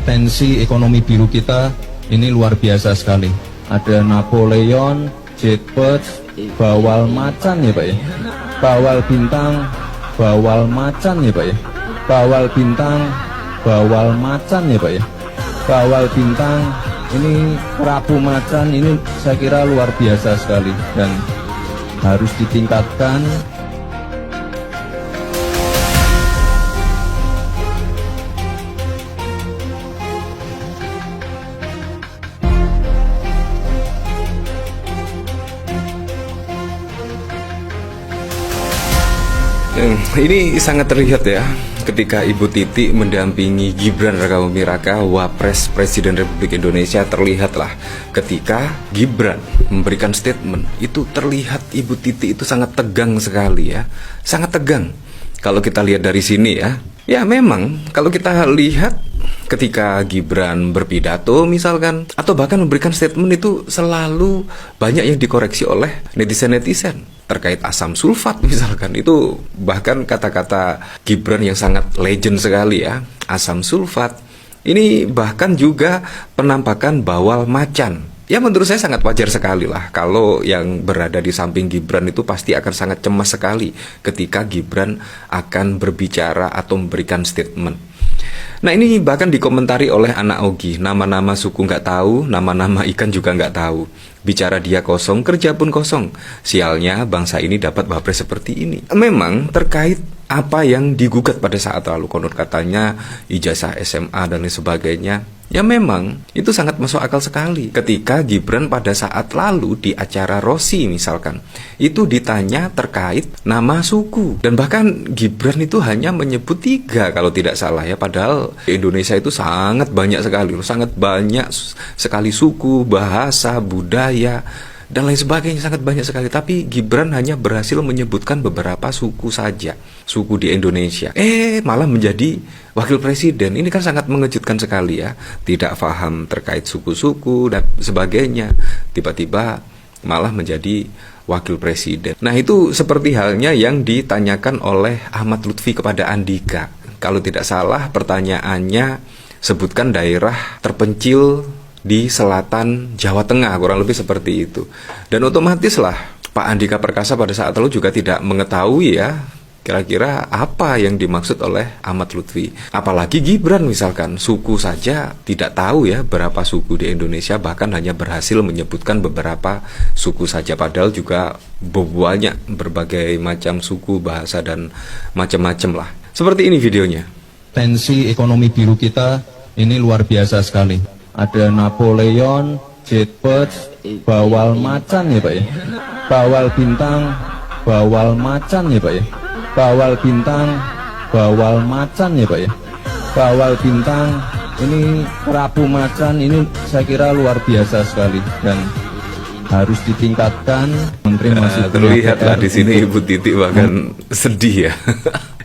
Tensi ekonomi biru kita ini luar biasa sekali. Ada Napoleon, Jackpot, bawal macan ya Pak ya. Bawal bintang, bawal macan ya Pak ya. Bawal bintang, bawal macan ya Pak ya. Bawal bintang, ini kerapu macan, ini saya kira luar biasa sekali dan harus ditingkatkan. Ini sangat terlihat ya ketika Ibu Titi mendampingi Gibran Rakabuming Raka, Wapres Presiden Republik Indonesia. Terlihatlah ketika Gibran memberikan statement itu, terlihat Ibu Titi itu sangat tegang sekali ya, sangat tegang. Kalau kita lihat dari sini ya, ya memang kalau kita lihat ketika Gibran berpidato misalkan, atau bahkan memberikan statement itu selalu banyak yang dikoreksi oleh netizen-netizen terkait asam sulfat misalkan. Itu bahkan kata-kata Gibran yang sangat legend sekali ya, asam sulfat. Ini bahkan juga penampakan bawal macan. Ya menurut saya sangat wajar sekali lah kalau yang berada di samping Gibran itu pasti akan sangat cemas sekali ketika Gibran akan berbicara atau memberikan statement. Nah ini bahkan dikomentari oleh anak Ogi, nama-nama suku nggak tahu, nama-nama ikan juga nggak tahu. Bicara dia kosong, kerja pun kosong. Sialnya bangsa ini dapat wapres seperti ini. Memang terkait apa yang digugat pada saat lalu, konon katanya ijazah SMA dan lain sebagainya. Ya memang itu sangat masuk akal sekali. Ketika Gibran pada saat lalu di acara Rossi misalkan, itu ditanya terkait nama suku. Dan bahkan Gibran itu hanya menyebut 3 kalau tidak salah ya. Padahal di Indonesia itu sangat banyak sekali, sangat banyak sekali suku, bahasa, budaya dan lain sebagainya, sangat banyak sekali. Tapi Gibran hanya berhasil menyebutkan beberapa suku saja, suku di Indonesia. Malah menjadi wakil presiden. Ini kan sangat mengejutkan sekali ya. Tidak paham terkait suku-suku dan sebagainya, tiba-tiba malah menjadi wakil presiden. Nah itu seperti halnya yang ditanyakan oleh Ahmad Lutfi kepada Andika. Kalau tidak salah pertanyaannya, sebutkan daerah terpencil di selatan Jawa Tengah, kurang lebih seperti itu. Dan otomatis lah Pak Andika Perkasa pada saat lalu juga tidak mengetahui ya kira-kira apa yang dimaksud oleh Ahmad Lutfi. Apalagi Gibran misalkan, suku saja tidak tahu ya berapa suku di Indonesia, bahkan hanya berhasil menyebutkan beberapa suku saja. Padahal juga banyak berbagai macam suku, bahasa dan macam-macam lah. Seperti ini videonya. Tensi ekonomi biru kita ini luar biasa sekali. Ada Napoleon, Jackpot, bawal macan ya Pak ya. Bawal bintang, bawal macan ya Pak ya. Bawal bintang, bawal macan ya Pak ya. Bawal bintang, ini kerapu macan, ini saya kira luar biasa sekali dan harus ditingkatkan. Menteri masih terlihatlah di sini Ibu Titi bahkan sedih ya.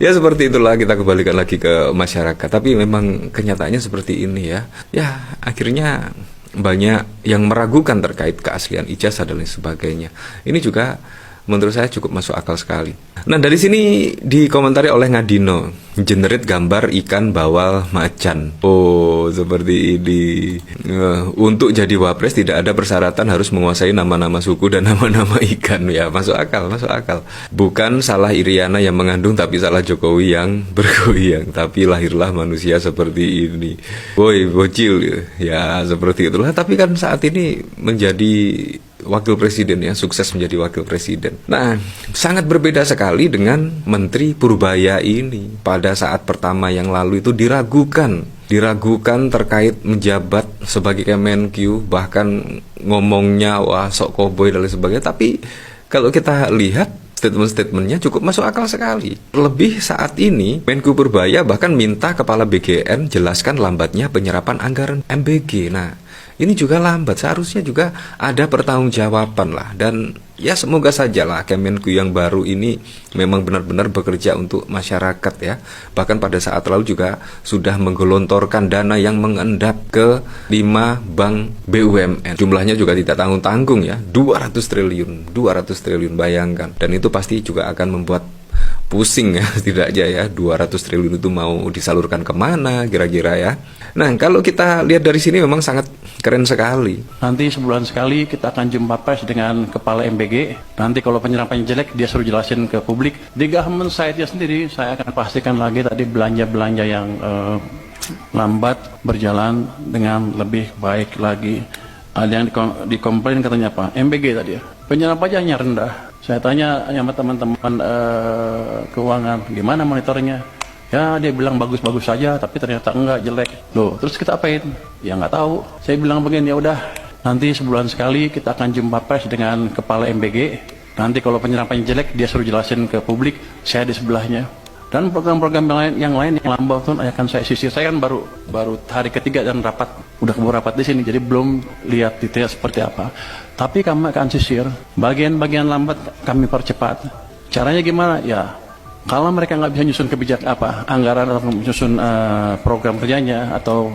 Ya seperti itulah, kita kembalikan lagi ke masyarakat. Tapi memang kenyataannya seperti ini ya. Ya akhirnya banyak yang meragukan terkait keaslian ijazah dan lain sebagainya. Ini juga menurut saya cukup masuk akal sekali. Nah dari sini dikomentari oleh Ngadino, generate gambar ikan bawal macan. Oh seperti ini. Untuk jadi wapres tidak ada persyaratan harus menguasai nama-nama suku dan nama-nama ikan. Ya masuk akal, masuk akal. Bukan salah Iriana yang mengandung, tapi salah Jokowi yang bergoyang. Tapi lahirlah manusia seperti ini. Boy bocil ya seperti itulah. Tapi kan saat ini menjadi wakil presiden ya, sukses menjadi wakil presiden. Nah, sangat berbeda sekali dengan Menteri Purbaya ini. Pada saat pertama yang lalu itu diragukan terkait menjabat sebagai Kemenq, bahkan ngomongnya wah sok koboi dan lain sebagainya. Tapi kalau kita lihat statement-statementnya cukup masuk akal sekali. Lebih saat ini Menku Purbaya bahkan minta Kepala BGN jelaskan lambatnya penyerapan anggaran MBG. Nah ini juga lambat, seharusnya juga ada pertanggungjawaban lah. Dan ya semoga saja lah Kemenq yang baru ini memang benar-benar bekerja untuk masyarakat ya. Bahkan pada saat lalu juga sudah menggelontorkan dana yang mengendap ke 5 bank BUMN. Jumlahnya juga tidak tanggung-tanggung ya, 200 triliun bayangkan. Dan itu pasti juga akan membuat pusing ya setidaknya ya, 200 triliun itu mau disalurkan kemana kira-kira ya. Nah kalau kita lihat dari sini memang sangat keren sekali. Nanti sebulan sekali kita akan jumpa pers dengan kepala MBG. Nanti kalau penyerapannya jelek, dia suruh jelasin ke publik. Di government side-nya sendiri, saya akan pastikan lagi tadi belanja-belanja yang lambat berjalan dengan lebih baik lagi. Ada yang dikomplain katanya apa? MBG tadi ya. Penyerapan pajaknya rendah. Saya tanya sama teman-teman keuangan, gimana monitornya? Ya dia bilang bagus-bagus saja, tapi ternyata enggak, jelek. Loh, terus kita apain? Ya nggak tahu. Saya bilang begini, ya udah, nanti sebulan sekali kita akan jumpa pers dengan kepala MBG. Nanti kalau penyerapannya jelek, dia suruh jelasin ke publik, saya di sebelahnya. Dan program-program yang lain yang lambat tuh akan saya sisir. Saya kan baru hari ketiga dan udah keburu rapat di sini, jadi belum lihat detail seperti apa. Tapi kami akan sisir, bagian-bagian lambat kami percepat. Caranya gimana? Ya, kalau mereka nggak bisa nyusun anggaran atau nyusun program kerjanya atau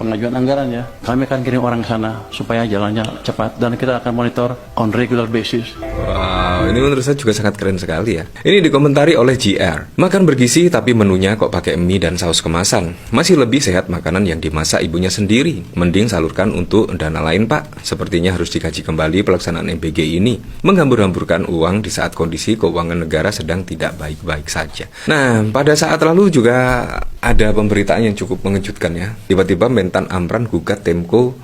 pengajuan anggarannya, kami akan kirim orang ke sana supaya jalannya cepat dan kita akan monitor on regular basis. Wow, ini menurut saya juga sangat keren sekali ya. Ini dikomentari oleh GR. Makan bergizi tapi menunya kok pakai mie dan saus kemasan. Masih lebih sehat makanan yang dimasak ibunya sendiri. Mending salurkan untuk dana lain pak. Sepertinya harus dikaji kembali pelaksanaan MBG ini. Menghambur-hamburkan uang di saat kondisi keuangan negara sedang tidak baik-baik saja. Nah, pada saat lalu juga ada pemberitaan yang cukup mengejutkan ya. Tiba-tiba Mentan Amran gugat Tempo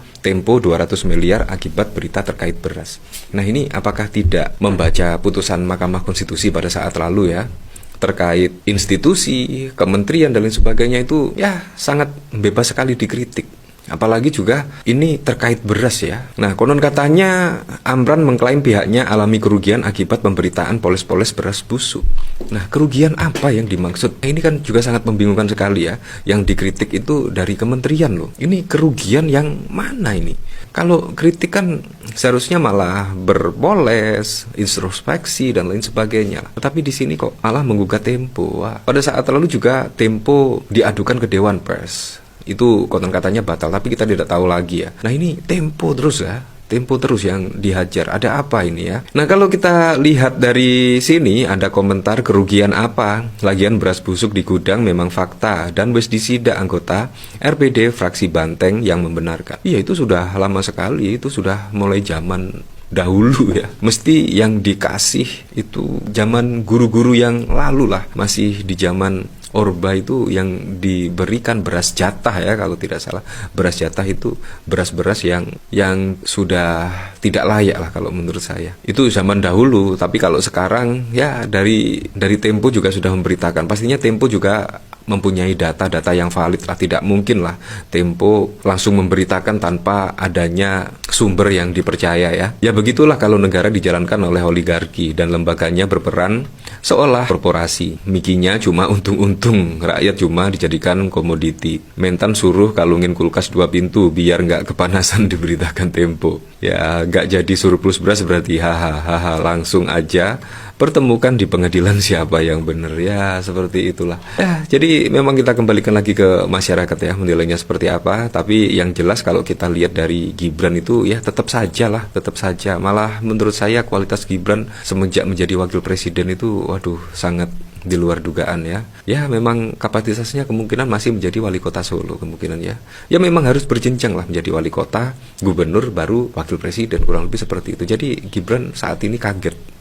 200 miliar akibat berita terkait beras. Nah ini apakah tidak membaca putusan Mahkamah Konstitusi pada saat lalu ya, terkait institusi, kementerian dan lain sebagainya itu ya sangat bebas sekali dikritik. Apalagi juga ini terkait beras ya. Nah konon katanya Amran mengklaim pihaknya alami kerugian akibat pemberitaan poles-poles beras busuk. Nah kerugian apa yang dimaksud? Ini kan juga sangat membingungkan sekali ya. Yang dikritik itu dari kementerian loh. Ini kerugian yang mana ini? Kalau kritik kan seharusnya malah berpoles, introspeksi dan lain sebagainya. Tetapi di sini kok malah menggugat Tempo. Wah, pada saat lalu juga Tempo diadukan ke Dewan Pers. Itu konon katanya batal, tapi kita tidak tahu lagi ya. Nah ini Tempo terus ya, Tempo terus yang dihajar. Ada apa ini ya? Nah kalau kita lihat dari sini ada komentar kerugian apa? Lagian beras busuk di gudang memang fakta dan wis disidak anggota RPD fraksi Banteng yang membenarkan. Iya itu sudah lama sekali, itu sudah mulai zaman dahulu ya. Mesti yang dikasih itu zaman guru-guru yang lalu lah, masih di zaman Orba itu yang diberikan beras jatah ya kalau tidak salah. Beras jatah itu beras-beras yang sudah tidak layak lah kalau menurut saya. Itu zaman dahulu, tapi kalau sekarang ya dari Tempo juga sudah memberitakan. Pastinya Tempo juga mempunyai data-data yang valid lah. Tidak mungkin lah Tempo langsung memberitakan tanpa adanya sumber yang dipercaya ya. Ya begitulah kalau negara dijalankan oleh oligarki dan lembaganya berperan seolah korporasi. Mikinya cuma untung-untung, rakyat cuma dijadikan komoditi. Mentan suruh kalungin kulkas 2 pintu biar nggak kepanasan, diberitakan Tempo. Ya nggak jadi surplus beras berarti hahaha, langsung aja pertemukan di pengadilan siapa yang benar ya, seperti itulah ya. Jadi memang kita kembalikan lagi ke masyarakat ya, menilainya seperti apa. Tapi yang jelas kalau kita lihat dari Gibran itu ya tetap saja malah menurut saya kualitas Gibran semenjak menjadi wakil presiden itu waduh sangat di luar dugaan ya. Ya memang kapasitasnya kemungkinan masih menjadi wali kota Solo kemungkinan ya. Ya memang harus berjenjang lah menjadi wali kota, gubernur baru wakil presiden, kurang lebih seperti itu. Jadi Gibran saat ini kaget